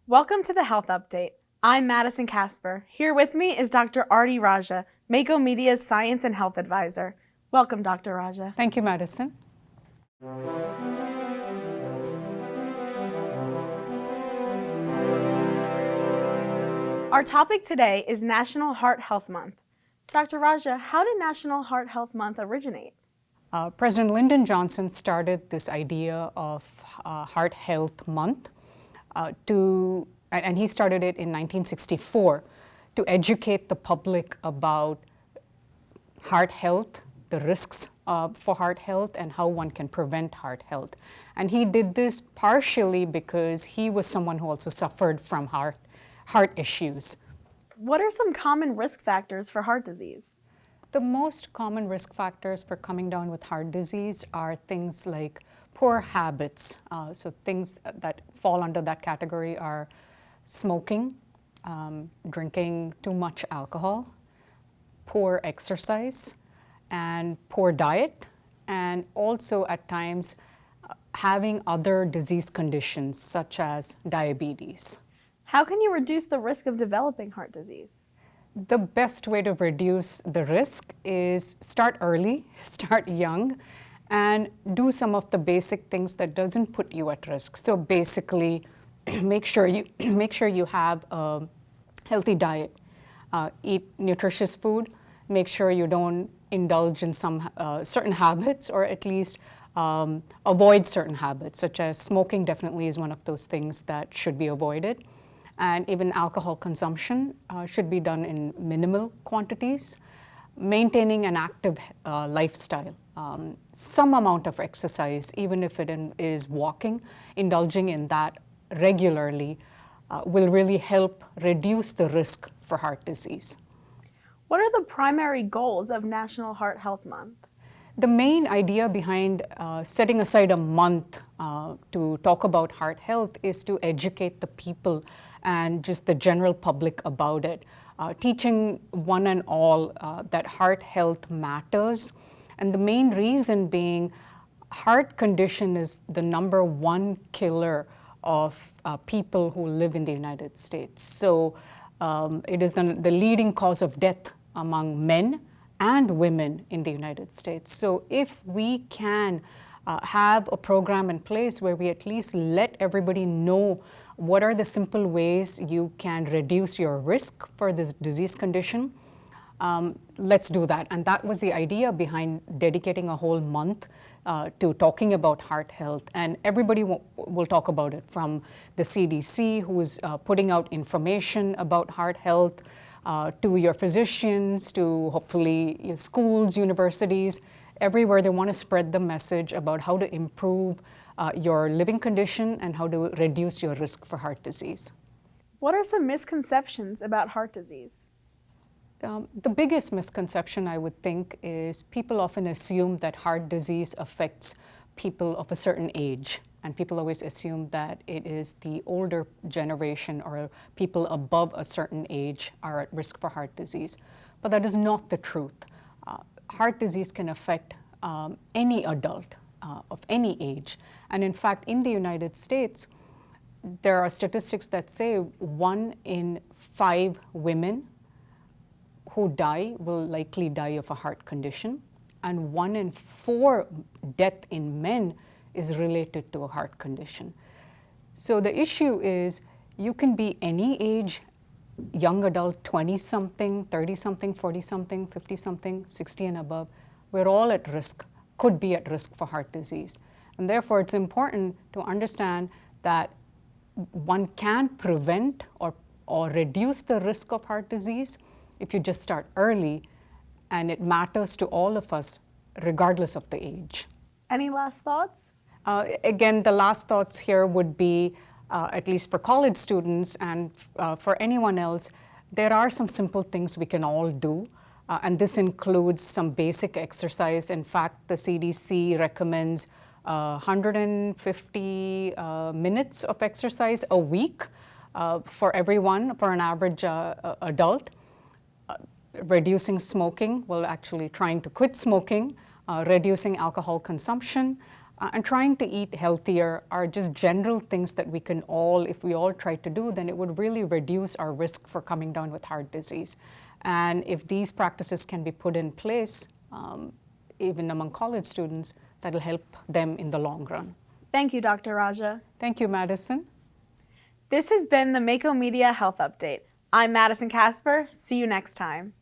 Welcome to the Health Update. I'm Madison Kasper. Here with me is Dr. Aarti Raja, Mako Media's Science and Health Advisor. Welcome, Dr. Raja. Thank you, Madison. Our topic today is National Heart Health Month. Dr. Raja, how did National Heart Health Month originate? President Lyndon Johnson started this idea of Heart Health Month and he started it in 1964 to educate the public about heart health, the risks for heart health, and how one can prevent heart health. And he did this partially because he was someone who also suffered from heart issues. What are some common risk factors for heart disease? The most common risk factors for coming down with heart disease are things like poor habits. So things that fall under that category are smoking, drinking too much alcohol, poor exercise, and poor diet, and also at times having other disease conditions such as diabetes. How can you reduce the risk of developing heart disease? The best way to reduce the risk is start early, start young, and do some of the basic things that doesn't put you at risk. So basically, make sure you have a healthy diet, eat nutritious food, make sure you don't indulge in some certain habits, or at least avoid certain habits, such as smoking definitely is one of those things that should be avoided. And even alcohol consumption should be done in minimal quantities. Maintaining an active lifestyle, some amount of exercise, even if it is walking, indulging in that regularly will really help reduce the risk for heart disease. What are the primary goals of National Heart Health Month? The main idea behind setting aside a month to talk about heart health is to educate the people and just the general public about it, teaching one and all that heart health matters. And the main reason being heart condition is the #1 killer of people who live in the United States. So it is the leading cause of death among men and women in the United States. So if we can have a program in place where we at least let everybody know what are the simple ways you can reduce your risk for this disease condition, let's do that. And that was the idea behind dedicating a whole month to talking about heart health. And everybody will talk about it, from the CDC, who is putting out information about heart health, to your physicians, to hopefully your schools, universities, everywhere they want to spread the message about how to improve your living condition and how to reduce your risk for heart disease. What are some misconceptions about heart disease? The biggest misconception, I would think, is people often assume that heart disease affects people of a certain age. And people always assume that it is the older generation or people above a certain age are at risk for heart disease. But that is not the truth. Heart disease can affect any adult of any age. And in fact, in the United States, there are statistics that say 1 in 5 women who die will likely die of a heart condition, and 1 in 4 death in men is related to a heart condition. So the issue is you can be any age, young adult, 20-something, 30-something, 40-something, 50-something, 60 and above. We're all at risk, could be at risk for heart disease. And therefore, it's important to understand that one can prevent or reduce the risk of heart disease if you just start early, and it matters to all of us regardless of the age. Any last thoughts? Again, the last thoughts here would be, at least for college students and for anyone else, there are some simple things we can all do. And this includes some basic exercise. In fact, the CDC recommends 150 minutes of exercise a week for everyone, for an average adult. Reducing smoking, well, actually trying to quit smoking, reducing alcohol consumption, And trying to eat healthier are just general things that we can all, if we all try to do, then it would really reduce our risk for coming down with heart disease. And if these practices can be put in place, even among college students, that'll help them in the long run. Thank you, Dr. Raja. Thank you, Madison. This has been the Mako Media Health Update. I'm Madison Kasper. See you next time.